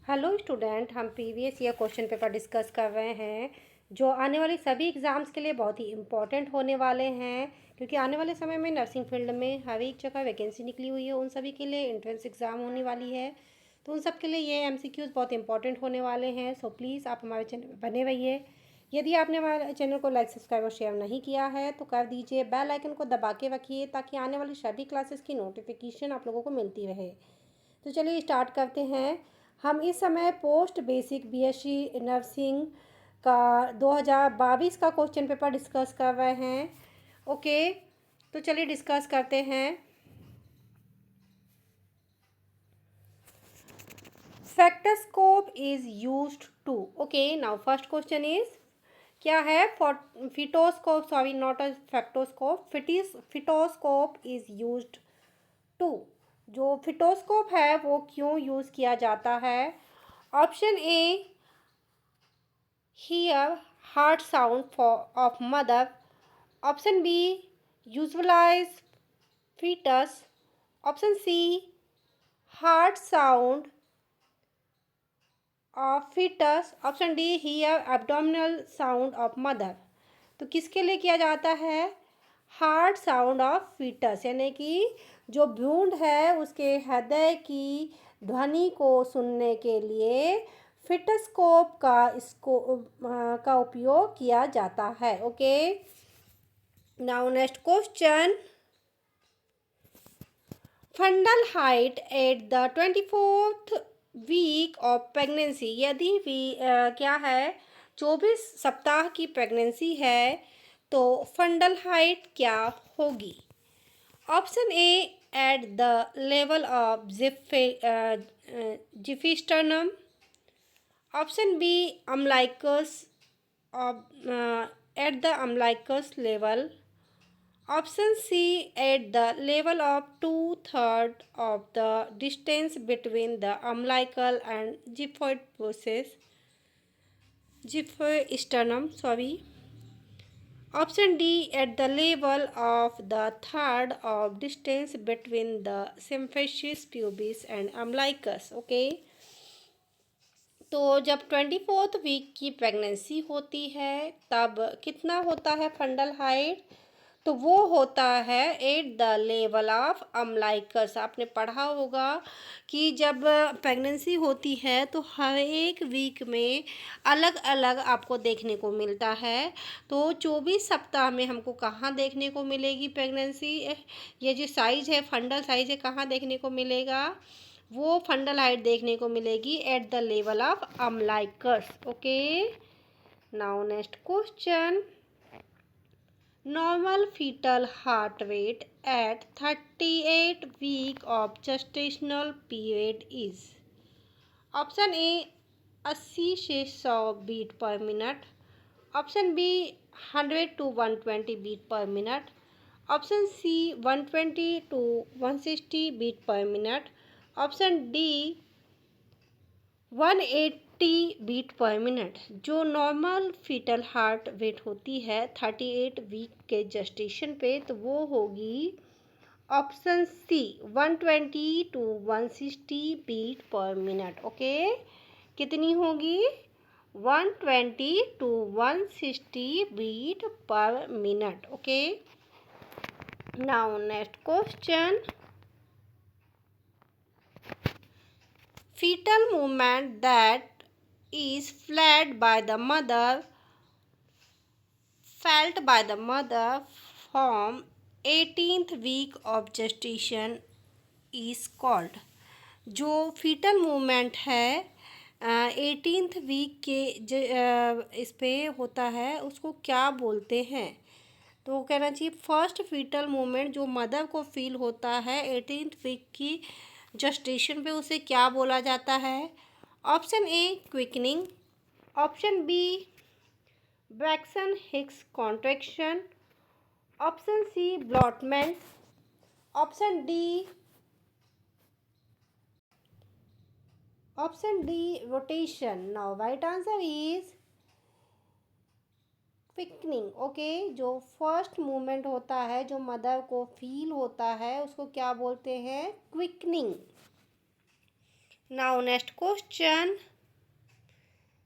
Hello student, हम previous year question paper discuss कर रहे हैं जो आने वाली सभी एग्ज़ाम्स के लिए बहुत ही इम्पोर्टेंट होने वाले हैं, क्योंकि आने वाले समय में नर्सिंग फील्ड में हर एक जगह वैकेंसी निकली हुई है। उन सभी के लिए एंट्रेंस एग्ज़ाम होने वाली है, तो उन सब के लिए ये एमसीक्यूज़ बहुत इंपॉर्टेंट होने वाले हैं। सो प्लीज़ आप हमारे चैनल पर बने रहिए। यदि आपने हमारे चैनल को लाइक, सब्सक्राइब और शेयर नहीं किया है तो कर दीजिए। बेल आइकन को दबा के रखिए ताकि आने वाली सभी क्लासेस की नोटिफिकेशन आप लोगों को मिलती रहे। तो चलिए स्टार्ट करते हैं। हम इस समय पोस्ट बेसिक बीएससी नर्सिंग का 2022 का क्वेश्चन पेपर डिस्कस कर रहे हैं। ओके, तो चलिए डिस्कस करते हैं। Factoscope is used to. Okay, now first question is क्या है? Fetoscope, sorry not a factoscope, fetoscope is used to. जो फिटोस्कोप है वो क्यों यूज़ किया जाता है? Option A, hear heart sound of mother. Option B, visualize fetus. Option C, heart sound of fetus. Option D, hear abdominal sound of mother. तो किसके लिए किया जाता है? हार्ट साउंड ऑफ फीटस, यानी कि जो भ्रूण है उसके हृदय की ध्वनि को सुनने के लिए फिटोस्कोप का उपयोग किया जाता है। Okay, now next question. Fundal height at the 24th week of pregnancy. यदि भी क्या है, 24 सप्ताह की प्रेगनेंसी है तो फंडल हाइट क्या होगी? Option A, at the level of xiphisternum. Option B, umbilicus at the umbilicus level. Option C, at the level of 2/3 of the distance between the umbilical and xiphoid process xiphisternum, sorry. Option D, at the level of the third of distance between the symphysis pubis and umbilicus. Okay, तो जब 24th week की pregnancy होती है तब कितना होता है fundal height? तो वो होता है एट द लेवल ऑफ अम्लाइकस। आपने पढ़ा होगा कि जब प्रेगनेंसी होती है तो हर एक वीक में अलग अलग आपको देखने को मिलता है। तो 24 सप्ताह में हमको कहाँ देखने को मिलेगी प्रेगनेंसी? ये जो साइज है, फंडल साइज है, कहाँ देखने को मिलेगा? वो फंडल हाइट देखने को मिलेगी eight the level of अम्लाइकस। Okay, now next question. Normal fetal heart rate at 38 week of gestational period is. Option A, 80 से 100 beat per minute. Option B, 100 to 120 beat per minute. Option C, 120 to 160 beat per minute. Option D, 180 beat per minute. जो normal fetal heart rate होती है 38 week के gestation पे, तो वो होगी option C, 120 to 160 beat per minute. Okay, कितनी होगी? 120 to 160 beat per minute. Okay, now next question. Fetal movement that is felt by the mother from 18th week of gestation is called. जो fetal movement है 18th week के इस पे होता है उसको क्या बोलते हैं? तो वो कहना चाहिए फर्स्ट फीटल मूवमेंट जो मदर को फील होता है 18th वीक की जस्टेशन पे, उसे क्या बोला जाता है? Option A, quickening. Option B, Braxton Hicks contraction. Option C, ballottement. Option D rotation. Now right answer is quickening. Okay, जो फर्स्ट मूवमेंट होता है जो मदर को फील होता है उसको क्या बोलते हैं? Quickening. Now next question.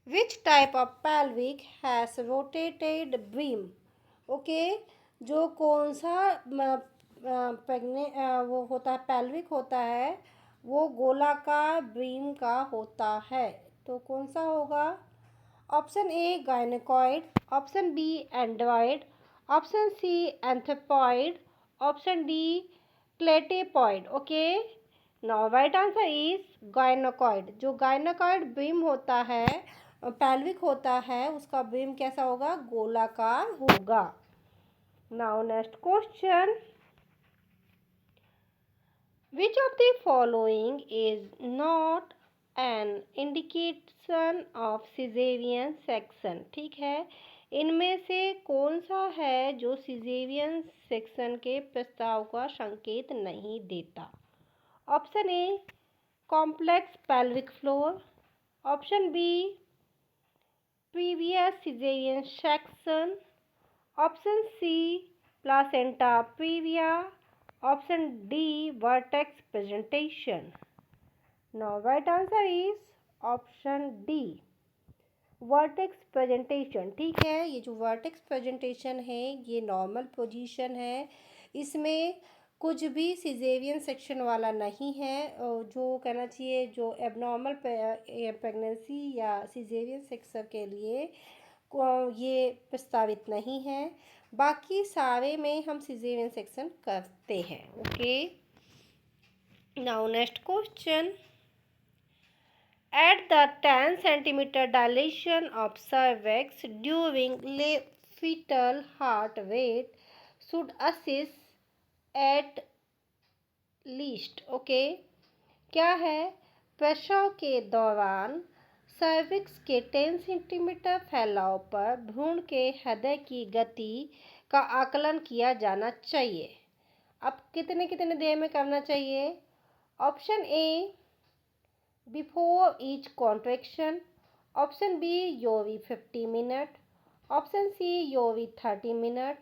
Which type of pelvic has rotated beam? Okay जो कौन सा वो होता है पेल्विक होता है वो गोलाकार बीम का होता है। तो कौन सा होगा? Option A gynaecoid, option B android, option C anthropoid, option D platypelloid. Okay, now right answer is gynaecoid. जो गायनेकॉइड बीम होता है पेल्विक होता है उसका बीम कैसा होगा? गोलाकार होगा। Now next question. Which of the following is not an indication of cesarean section? ठीक है, इनमें से कौन सा है जो सिजेरियन सेक्शन के प्रस्ताव का संकेत नहीं देता? Option A complex pelvic floor, option B previous caesarean section, option C placenta previa, option D vertex presentation. Now right answer is option D vertex presentation. ठीक है, ये जो वर्टेक्स प्रेजेंटेशन है ये नॉर्मल पोजीशन है, इसमें कुछ भी सिजेरियन सेक्शन वाला नहीं है। जो कहना चाहिए जो एबनॉर्मल प्रेगनेंसी या सिजेरियन सेक्शन के लिए ये प्रस्तावित नहीं है। बाकी सारे में हम सिजेरियन सेक्शन करते हैं। Okay, now next question. At the 10 centimeter dilation of cervix during fetal heart rate should assist at least। Okay, क्या है? प्रसव के दौरान सर्विक्स के 10 सेंटीमीटर फैलाव पर भ्रूण के हृदय की गति का आकलन किया जाना चाहिए। अब कितने कितने देर में करना चाहिए? Option A before each contraction, option B योवी 50 मिनट, ऑप्शन सी योवी 30 मिनट,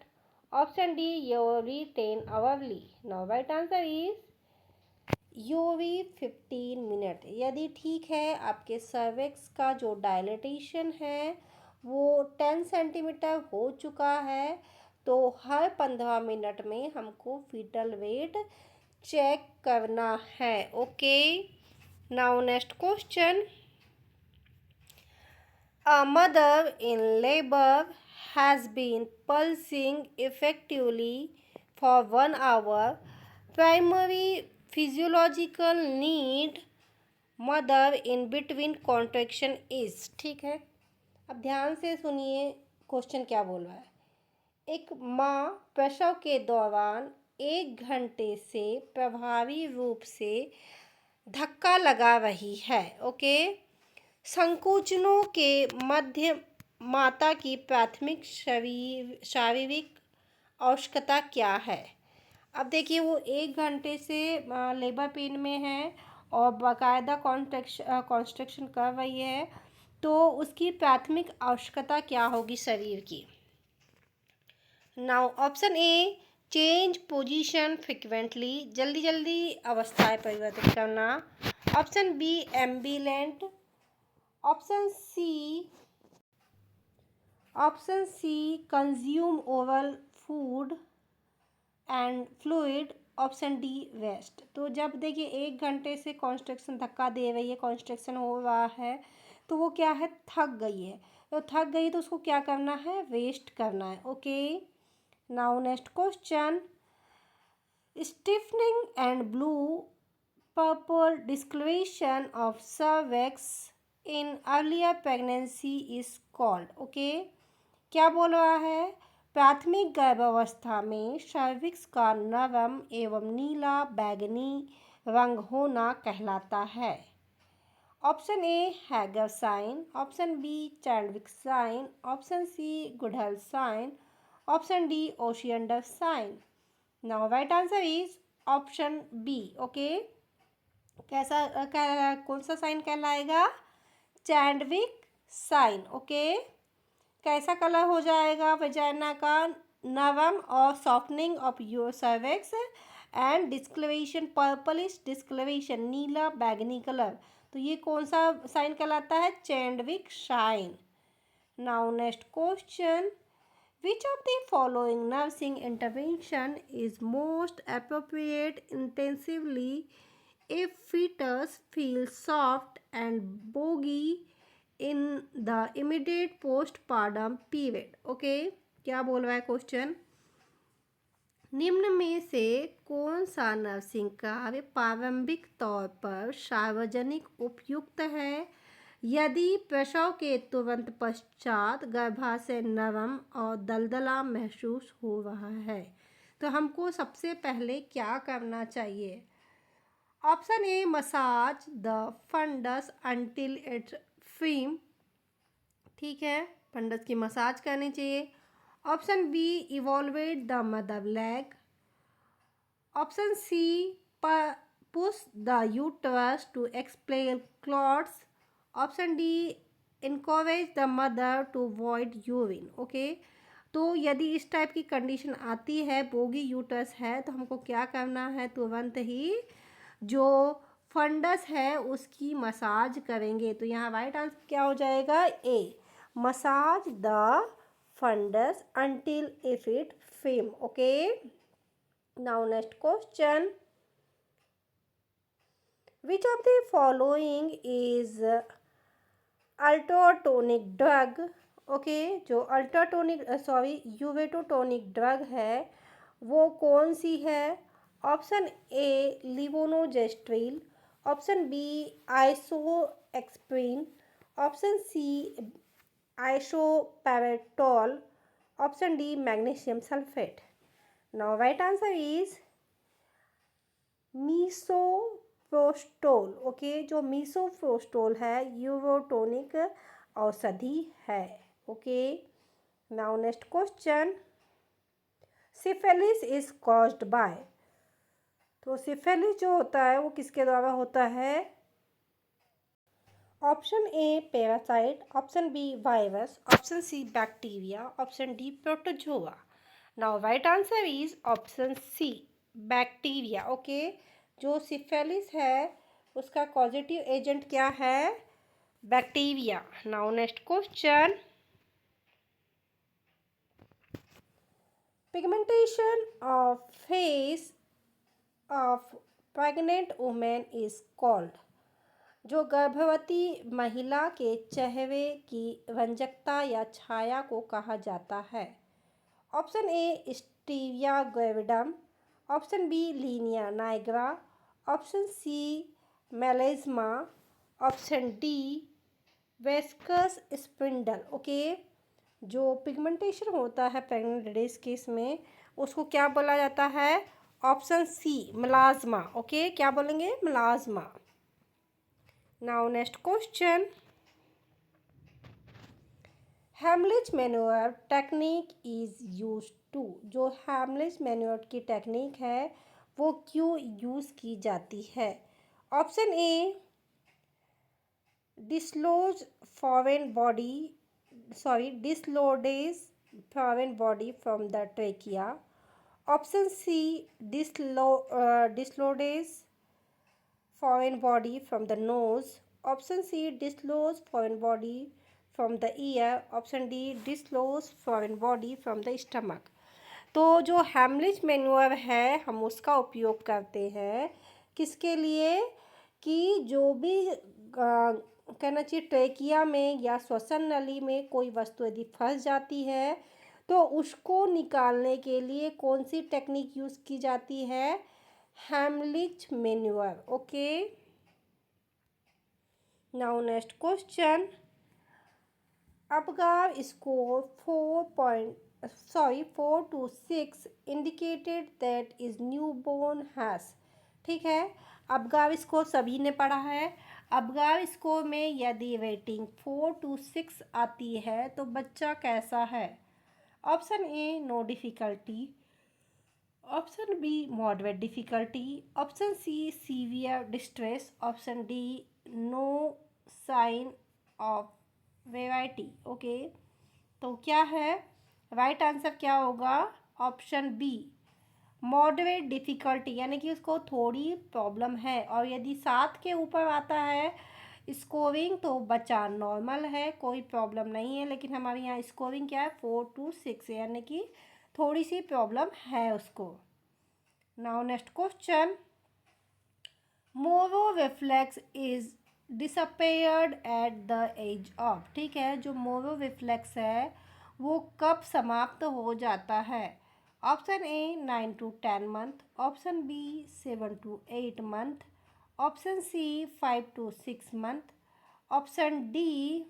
ऑप्शन डी योवी 10 hourly. Now right answer is योवी 15 मिनट। यदि ठीक है आपके सर्विक्स का जो डायलेटेशन है वो 10 सेंटीमीटर हो चुका है तो हर 15 मिनट में हमको फीटल वेट चेक करना है। Okay, now next question. A mother in labor has been pulsing effectively for 1 hour. Primary physiological need mother in between contraction is। ठीक है, अब ध्यान से सुनिए क्वेश्चन क्या बोल रहा है। एक माँ प्रसव के दौरान 1 घंटे से प्रभावी रूप से धक्का लगा रही है। ओके, संकुचनों के मध्य माता की प्राथमिक शारीरिक आवश्यकता क्या है? अब देखिए वो 1 घंटे से लेबर पेन में है और बाकायदा कॉन्स्ट्रक्शन कर रही है, तो उसकी प्राथमिक आवश्यकता क्या होगी शरीर की? Now option A change position frequently, जल्दी जल्दी अवस्थाएं परिवर्तित करना, option B ambulant, option C consume oral food and fluid, option D rest. तो जब देखिए 1 घंटे से कॉन्स्ट्रक्शन धक्का दे रही है, कॉन्स्ट्रक्शन हो रहा है, तो वो क्या है? थक गई है। तो थक गई तो उसको क्या करना है? वेस्ट करना है। Okay, now next question. Stiffening and blue purple discolouration of cervix in earlier pregnancy is called। Okay, क्या बोल रहा है? प्राथमिक गर्भावस्था में सर्विक्स का नरम एवं नीला बैगनी रंग होना कहलाता है। Option A Hegar sign, option B Chadwick sign, option C Goodell sign, option D Osiander sign. Now right answer is option B. Okay, कैसा कौन सा साइन कहलाएगा? Chadwick sign. ओके, कैसा कलर हो जाएगा वजाइना का? नरम और softening of your cervix and discoloration purplish discoloration, नीला बैगनी कलर। तो ये कौन सा साइन कहलाता है? Chadwick sign. Now next question, which of the following nursing intervention is most appropriate intensively if fetus feels soft and boggy in the immediate postpartum period? Okay, क्या बोल रहा है क्वेश्चन? निम्न में से कौन सा नर्सिंग कार्य प्रारंभिक तौर पर सार्वजनिक उपयुक्त है यदि प्रसव के तुरंत पश्चात गर्भाशय नरम और दलदला महसूस हो रहा है? तो हमको सबसे पहले क्या करना चाहिए? Option A, massage the fundus until it firm. ठीक है, फंडस की मसाज करनी चाहिए। Option B, elevate the mother leg. Option C, push the uterus to expel clots. Option D, encourage the mother to void urine. Okay, तो यदि इस type की condition आती है, बोगी यूट्रस है, तो हमको क्या करना है? तुरंत ही जो फंडस है उसकी मसाज करेंगे। तो यहाँ राइट आंसर क्या हो जाएगा? A, massage the fundus until if it firm. Okay, now next question, which of the following is uterotonic drug? Okay, जो अल्ट्राटोनिक यूवेटोटोनिक ड्रग है वो कौन सी है? Option A, levonorgestrel. Option B, isoxsuprine. Option C, isoproterenol. Option D, magnesium sulphate. Now right answer is misoprostol. Okay, जो misoprostol है uterotonic औषधि है। Okay, now next question, syphilis is caused by? तो सिफिलिस जो होता है वो किसके द्वारा होता है? Option A, parasite. Option B, virus. Option C, bacteria. Option D, protozoa. Now right answer is option C, bacteria. Okay, जो सिफिलिस है उसका कॉजेटिव एजेंट क्या है? Bacteria. Now next question, pigmentation of face of pregnant women is called? जो गर्भवती महिला के चेहरे की रंजकता या छाया को कहा जाता है? Option A, striae gravidarum. Option B, linea nigra. Option C, melasma. Option D, vascular spider. Okay, जो पिगमेंटेशन होता है प्रेग्नेंट लेडीज के इसमें उसको क्या बोला जाता है? ऑप्शन सी, मेलाज्मा। ओके, क्या बोलेंगे? Melasma. Now next question, Heimlich manoeuvre technique is use to? जो हेमलिच मैन्योर की टेक्निक है वो क्यों यूज़ की जाती है? Option A, dislodge foreign body dislodge foreign body from the trachea. Option C, dislodge foreign body from the nose. Option C, dislodge foreign body from the ear. Option D, dislodge foreign body from the stomach. तो जो Heimlich manure है हम उसका उपयोग करते हैं किसके लिए? कि जो भी कहना चाहिए ट्रेकिया में या श्वसन नली में कोई वस्तु यदि फंस जाती है तो उसको निकालने के लिए कौन सी टेक्निक यूज़ की जाती है? Heimlich manoeuvre. Okay, now next question, Apgar score 4 to 6 indicated that is newborn has। ठीक है, अबगाव स्कोर सभी ने पढ़ा है। अबगाव स्कोर में यदि रेटिंग 4 to 6 आती है तो बच्चा कैसा है? Option A, no difficulty. Option B, moderate difficulty. Option C, severe distress. Option D, no sign of variety. Okay, तो क्या है राइट आंसर? क्या होगा? ऑप्शन बी, मॉडरेट डिफ़िकल्टी, यानी कि उसको थोड़ी प्रॉब्लम है और यदि 7 के ऊपर आता है स्कोरिंग तो बच्चा नॉर्मल है, कोई प्रॉब्लम नहीं है, लेकिन हमारे यहाँ स्कोरिंग क्या है 4 to 6, यानी कि थोड़ी सी प्रॉब्लम है उसको। Now next question, Moro reflex is disappeared at the age of. ठीक है, जो मोरो रिफ्लेक्स है वो कब समाप्त हो जाता है? Option A 9 to 10 month, option B 7 to 8 month, option C 5 to 6 month, option D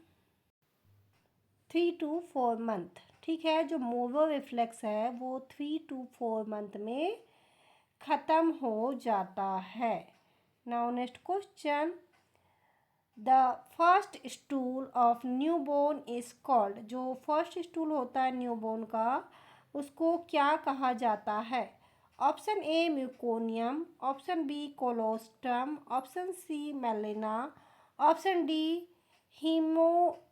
3 to 4 month. ठीक है, जो मोरो रिफ्लेक्स है वो 3 to 4 मंथ में ख़त्म हो जाता है। Now next question, the first stool of newborn is called. जो फर्स्ट स्टूल होता है न्यूबॉर्न का उसको क्या कहा जाता है? Option A meconium, option B colostrum, option C melena, option D haemo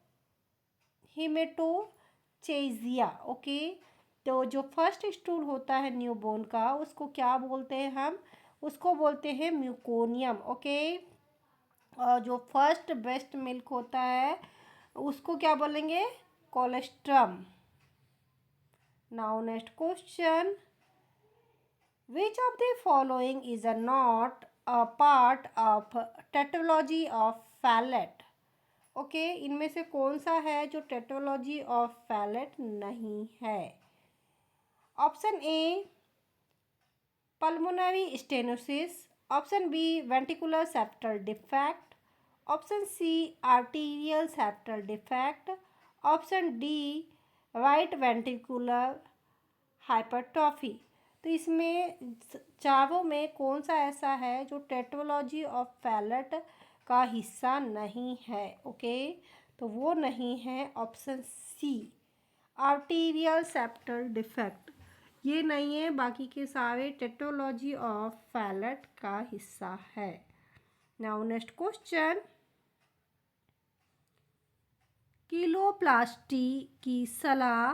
haematochezia. Okay, तो जो फर्स्ट स्टूल होता है न्यूबॉर्न का उसको क्या बोलते हैं हम? उसको बोलते हैं म्यूकोनियम। ओके, और जो फर्स्ट ब्रेस्ट मिल्क होता है उसको क्या बोलेंगे? Colostrum. Now next question, which of the following is a not a part of tetralogy of Fallot? Okay, इनमें से कौन सा है जो टेट्रोलॉजी ऑफ फैलेट नहीं है? ऑप्शन ए pulmonary stenosis, option B ventricular septal defect, option C arterial septal defect, option D right ventricular hypertrophy। तो इसमें चारों में कौन सा ऐसा है जो टेट्रोलॉजी ऑफ फैलेट का हिस्सा नहीं है? ओके, तो वो नहीं है option C arterial septal defect, ये नहीं है, बाकी के सारे टेट्रोलॉजी ऑफ फैलेट का हिस्सा है। नाउ नेक्स्ट क्वेश्चन, किलोप्लास्टी की सलाह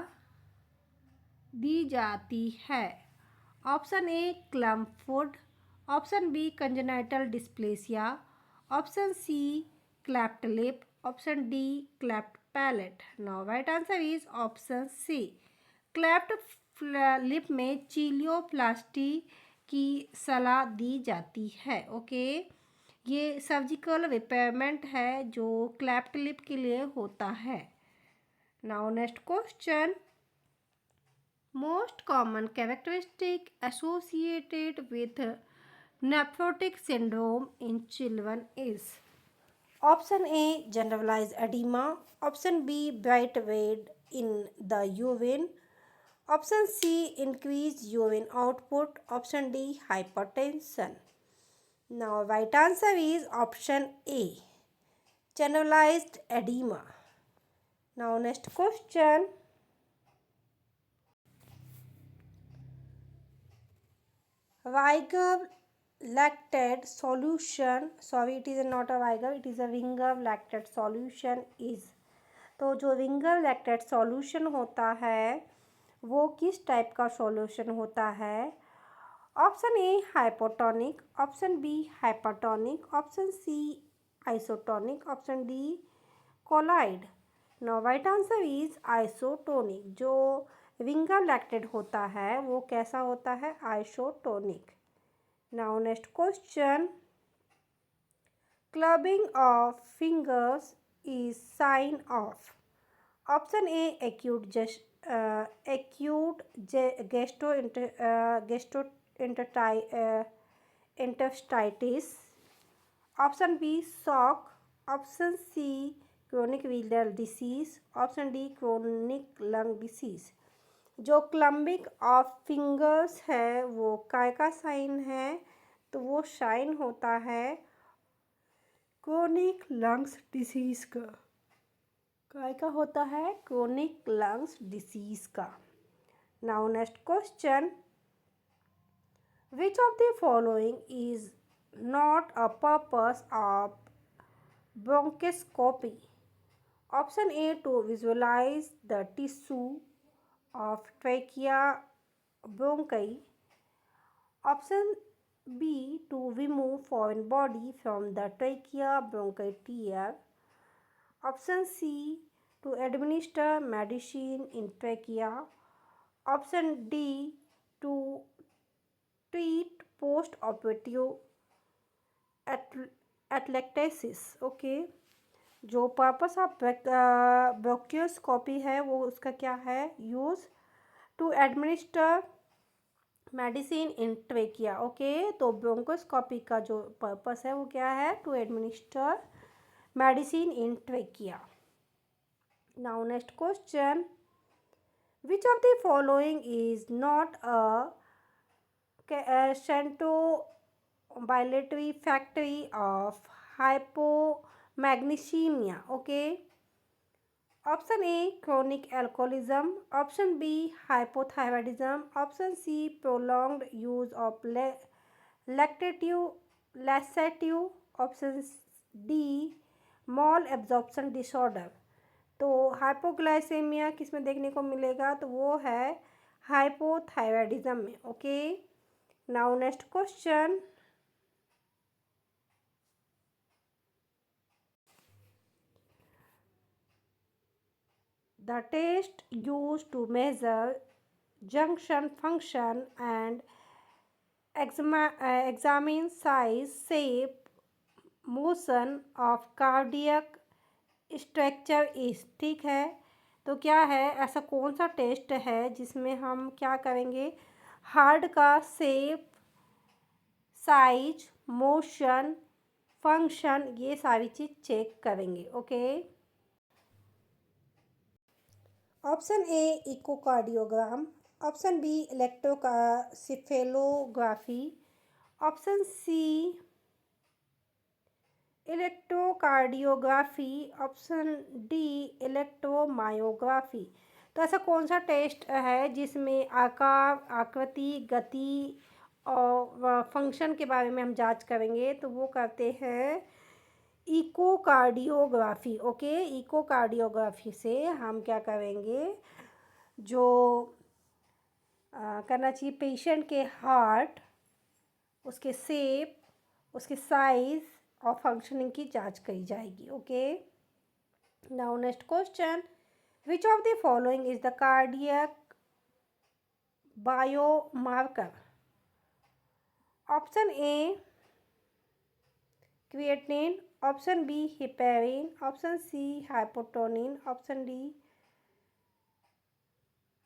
दी जाती है? Option A club foot, option B congenital dysplasia, option C cleft lip, option D cleft palate. Now right answer is option C cleft lip में चीलियोप्लास्टी की सलाह दी जाती है। ओके, ये सर्जिकल रिपेयरमेंट है जो क्लैप्ट लिप के लिए होता है। Now next question, most common characteristic associated with nephrotic syndrome in children is? Option A generalized edema, option B bright red in the urine, option C increased urine output, option D hypertension। Now right answer is option A generalized edema। Now next question, Vigar lactate solution, sorry it is not a Vigar, it is a Vigar lactate solution is। तो जो Vigar lactate solution होता है वो किस type का solution होता है? Option A hypotonic, option B hypertonic, option C isotonic, option D colloid. No right answer is isotonic. जो विंगर लैक्टेड होता है वो कैसा होता है? Isotonic. Now next question, clubbing of fingers is sign of? Option A acute gastroenteritis, option B shock, option C chronic renal disease, option D chronic lung disease. जो clubbing of fingers है वो काय का साइन है? तो वो sign होता है क्रोनिक लंग्स डिसीज का। काय का होता है? क्रोनिक लंग्स डिसीज का। Now next question, which of the following is not a purpose of bronchoscopy? Option A to visualize the tissue of trachea bronchi, option B. To remove foreign body from the trachea bronchitis. Option C. To administer medicine in trachea. Option D. To treat post-operative atelectasis okay जो purpose of bronchoscopy है वो उसका क्या है use to administer medicine in trachea okay तो bronchoscopy का जो purpose है वो क्या है to administer medicine in trachea now next question which of the following is not a सेंटो bilateral factory of hypomagnesemia okay option A chronic alcoholism option B hypothyroidism option C prolonged use of laxative option D malabsorption disorder तो hypoglycaemia किस में देखने को मिलेगा तो वो है हाइपोथायराइडिज्म में okay now next question The test used to measure junction function and examine size, shape, motion of cardiac structure is ठीक है तो क्या है ऐसा कौन सा टेस्ट है जिसमें हम क्या करेंगे हार्ट का शेप साइज मोशन फंक्शन ये सारी चीज़ चेक करेंगे okay option A echocardiogram option B electroencephalography option C electrocardiography option D electromyography तो ऐसा कौन सा टेस्ट है जिसमें आकार आकृति गति और फंक्शन के बारे में हम जांच करेंगे तो वो करते हैं इकोकार्डियोग्राफी ओके इकोकार्डियोग्राफी से हम क्या करेंगे जो करना चाहिए पेशेंट के हार्ट उसके शेप उसके साइज़ और फंक्शनिंग की जांच करी जाएगी okay now next question which of the following is the cardiac biomarker option A creatinine option B heparin option C hypotonin option D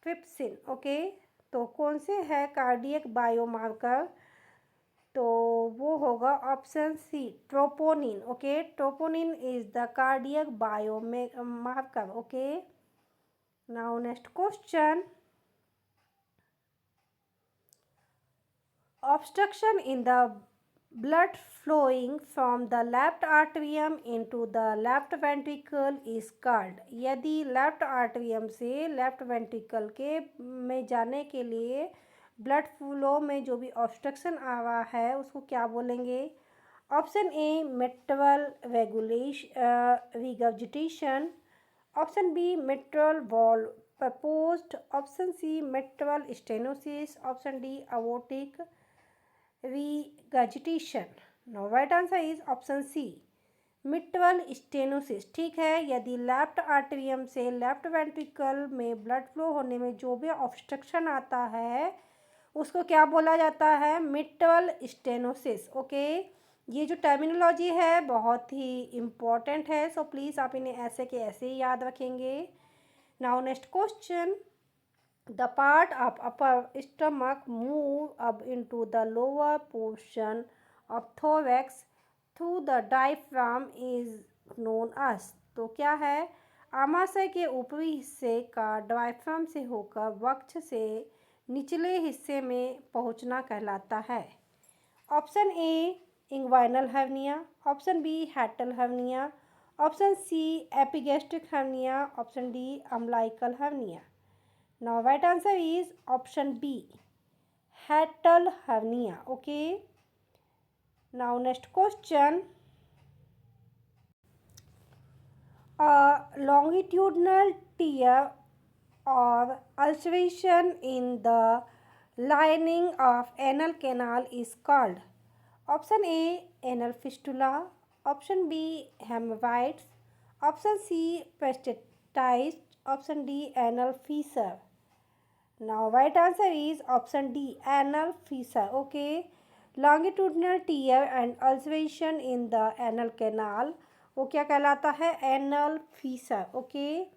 trypsin okay तो कौन से है कार्डियक बायोमार्कर तो वो होगा option C troponin okay troponin is the cardiac biomarker okay now next question obstruction in the blood flowing from the left atrium into the left ventricle is called यदि left atrium से left ventricle के में जाने के लिए blood flow में जो भी ऑब्स्ट्रक्शन आ रहा है उसको क्या बोलेंगे option A mitral regurgitation option B mitral valve prolapse option C mitral stenosis option D aortic regurgitation now right answer is option C mitral stenosis ठीक है यदि लेफ्ट आर्टरियम से लेफ्ट वेंट्रिकल में ब्लड फ्लो होने में जो भी obstruction आता है उसको क्या बोला जाता है मिट्रल स्टेनोसिस ओके ये जो टर्मिनोलॉजी है बहुत ही इम्पॉर्टेंट है सो प्लीज़ आप इन्हें ऐसे के ऐसे ही याद रखेंगे now next question The part of upper stomach move up into the lower portion of thorax through the diaphragm is known as तो क्या है आमाशय के ऊपरी हिस्से का डायफ्राम से होकर वक्ष से निचले हिस्से में पहुंचना कहलाता है option A inguinal hernia option B hiatal hernia option C epigastric hernia option D umbilical hernia Now right answer is option B hiatal hernia okay now next question a longitudinal tear or ulceration in the lining of anal canal is called? Option A, anal fistula. Option B, hemorrhoids. Option C, prostatitis. Option D, anal fissure. Now, right answer is option D, anal fissure. Okay. Longitudinal tear and ulceration in the anal canal. वो क्या कहलाता है? Anal fissure. Okay.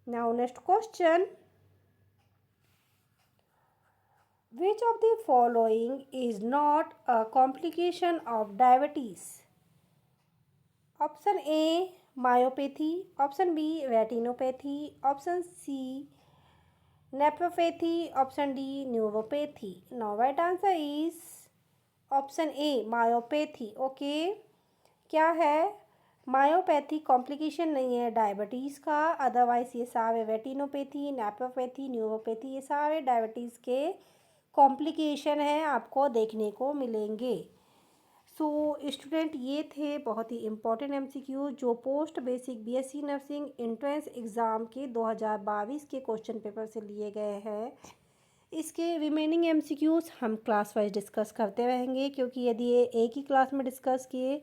Now, next question. Which of the following is not a complication of diabetes? Option A, myopathy. Option B, retinopathy. Option C, nephropathy. Option D, neuropathy. Now, right answer is option A, myopathy. Okay. क्या है? Myopathy complication नहीं है diabetes का, otherwise ये सारे retinopathy, नेप्रोपैथी, neuropathy ये सारे diabetes के कॉम्प्लिकेशन हैं, आपको देखने को मिलेंगे। सो स्टूडेंट, ये थे बहुत ही इम्पोर्टेंट एमसीक्यू जो post basic BSc nursing entrance exam के 2022 के क्वेश्चन पेपर से लिए गए हैं। इसके रिमेनिंग एमसीक्यूज़ हम क्लास वाइज डिस्कस करते रहेंगे, क्योंकि यदि ये एक ही क्लास में डिस्कस किए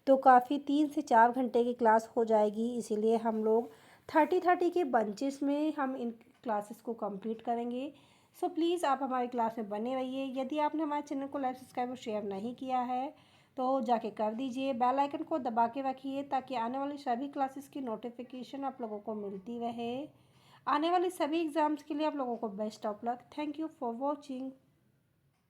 तो काफ़ी 3 से 4 घंटे की क्लास हो जाएगी। इसीलिए हम लोग 30 के बंचेस में हम इन क्लासेस को कंप्लीट करेंगे। सो प्लीज़ आप हमारी क्लास में बने रहिए। यदि आपने हमारे चैनल को लाइक, सब्सक्राइब और शेयर नहीं किया है तो जाके कर दीजिए। बेल आइकन को दबा के रखिए ताकि आने वाली सभी क्लासेस की नोटिफिकेशन आप लोगों को मिलती रहे। आने वाले सभी एग्ज़ाम्स के लिए आप लोगों को best of luck. Thank you for watching.